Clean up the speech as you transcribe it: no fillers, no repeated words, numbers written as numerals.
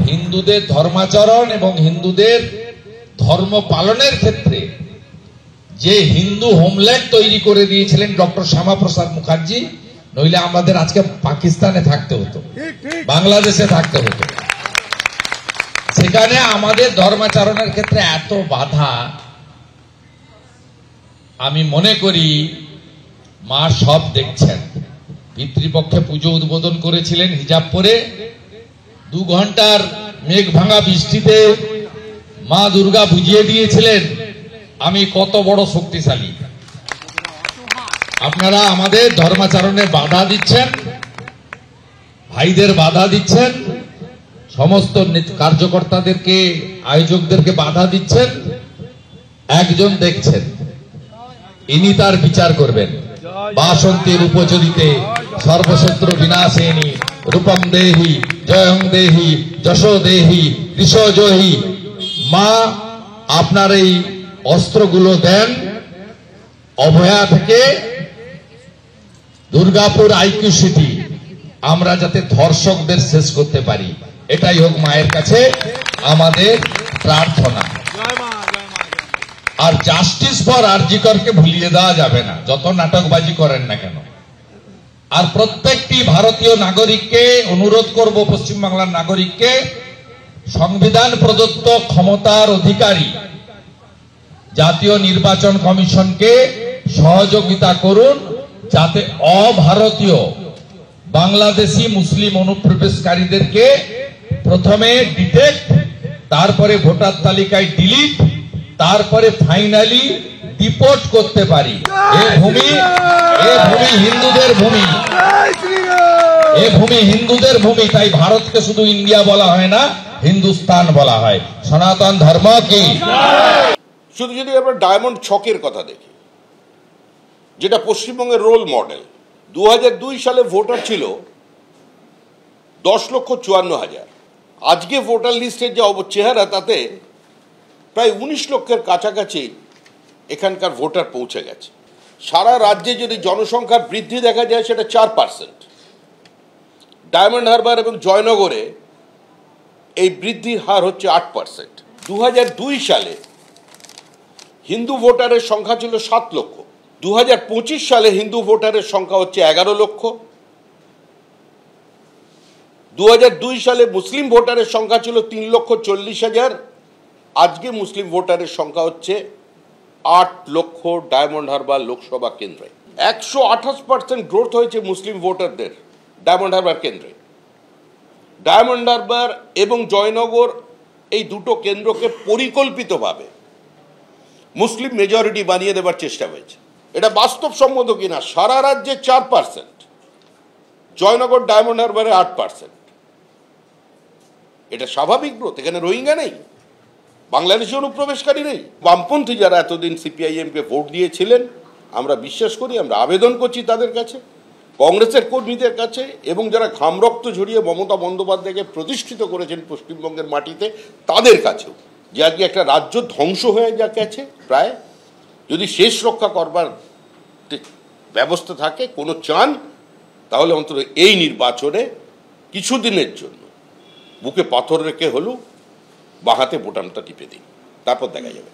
হিন্দুদের ধর্মাচরণ এবং হিন্দুদের ধর্ম পালনের ক্ষেত্রে যে হিন্দু হোমল্যান্ড তৈরি করে দিয়েছিলেন ডক্টর শ্যামাপ্রসাদ মুখার্জি, নইলে আমাদের আজকে পাকিস্তানে থাকতে হতো, বাংলাদেশে থাকতে হতো। সেখানে আমাদের ধর্মাচরণের ক্ষেত্রে এত বাধা, আমি মনে করি মা সব দেখছেন। পিতৃপক্ষে পুজো উদ্বোধন করেছিলেন হিজাব পরে, 2 ঘন্টার মেঘ ভাঙা বৃষ্টিতে মা দুর্গা বুঝিয়ে দিয়েছিলেন আমি কত বড় শক্তিশালী। আপনারা আমাদের ধর্মাচরণে বাধা দিচ্ছেন, ভাইদের বাধা দিচ্ছেন, সমস্ত কার্যকর্তাদেরকে আয়োজকদেরকে বাধা দিচ্ছেন। একজন দেখছেন, ইনি তার বিচার করবেন। বাসন্তীর উপচরিতে সর্বশত্রু বিনাশিনী রূপম দেহি জয়ং দেহি যশো দেহি ঋষজহি। মা আপনার এই অস্ত্রগুলো দেন, অভয়া থেকে দুর্গাপুর আইকিউ সিটি আমরা যাতে ধর্ষকদের শেষ করতে পারি, এটাই হোক মায়ের কাছে আমাদের প্রার্থনা। আর জাস্টিস ফর আরজি করকে ভুলিয়ে দেওয়া যাবে না, যত নাটকবাজি করেন না কেন। আর প্রত্যেকটি ভারতীয় নাগরিককে অনুরোধ করব, পশ্চিমবাংলার নাগরিককে, সংবিধান প্রদত্ত ক্ষমতার অধিকারী জাতীয় নির্বাচন কমিশনকে সহযোগিতা করুন, যাতে অভারতীয় বাংলাদেশি মুসলিম অনুপ্রবেশকারীদেরকে প্রথমে ডিটেক্ট, তারপরে ভোটার তালিকায় ডিলিট, তারপরে ফাইনালি ডিপোর্ট করতে পারি। এ ভূমি হিন্দুদের ভূমি, এ ভূমি হিন্দুদের ভূমি। তাই ভারতকে শুধু ইন্ডিয়া বলা হয় না, হিন্দুস্তান বলা হয়। সনাতন ধর্ম কি? শুধু যদি আমরা ডায়মন্ড ছকের কথা দেখি, যেটা পশ্চিমবঙ্গের রোল মডেল, 2002 সালে ভোটার ছিল 10,54,000। আজকে ভোটার লিস্টের যে চেহারা, তাতে প্রায় 19 লক্ষের কাছাকাছি এখানকার ভোটার পৌঁছে গেছে। সারা রাজ্যে যদি জনসংখ্যার বৃদ্ধি দেখা যায়, সেটা 4%। ডায়মন্ড হারবার এবং জয়নগরে এই বৃদ্ধির হার হচ্ছে 8%। 2002 সালে হিন্দু ভোটারের সংখ্যা ছিল 7 লক্ষ। 2025 সালে হিন্দু ভোটারের সংখ্যা হচ্ছে 11 লক্ষ। 2002 সালে মুসলিম ভোটারের সংখ্যা ছিল 3,40,000। আজকে মুসলিম ভোটারের সংখ্যা হচ্ছে 8 লক্ষ। ডায়মন্ড হারবার লোকসভা কেন্দ্রে 128% গ্রোথ হয়েছে মুসলিম ভোটারদের ডায়মন্ড হারবার কেন্দ্রে। ডায়মন্ড হারবার এবং জয়নগর এই দুটো কেন্দ্রকে পরিকল্পিতভাবে মুসলিম মেজরিটি বানিয়ে দেবার চেষ্টা হয়েছে। এটা বাস্তবসম্মত কিনা? সারা রাজ্যে 4%, জয়নগর ডায়মন্ড হারবারে 8%। এটা স্বাভাবিক গ্রোথ। এখানে রোহিঙ্গা নেই, বাংলাদেশি অনুপ্রবেশকারী নেই। বামপন্থী যারা এতদিন সিপিআইএমকে ভোট দিয়েছিলেন, আমরা বিশ্বাস করি, আমরা আবেদন করছি তাদের কাছে, কংগ্রেসের কর্মীদের কাছে, এবং যারা ঘামরক্ত ঝরিয়ে মমতা বন্দ্যোপাধ্যায়কে প্রতিষ্ঠিত করেছেন পশ্চিমবঙ্গের মাটিতে, তাদের কাছেও, যে আজকে একটা রাজ্য ধ্বংস হয়ে যা গেছে প্রায়, যদি শেষ রক্ষা করবার ব্যবস্থা থাকে, কোনো চান, তাহলে অন্তত এই নির্বাচনে কিছুদিনের জন্য বুকে পাথর রেখে হলেও বাঁ হাতে বোতামটা টিপে দিন, তারপর দেখা যাবে।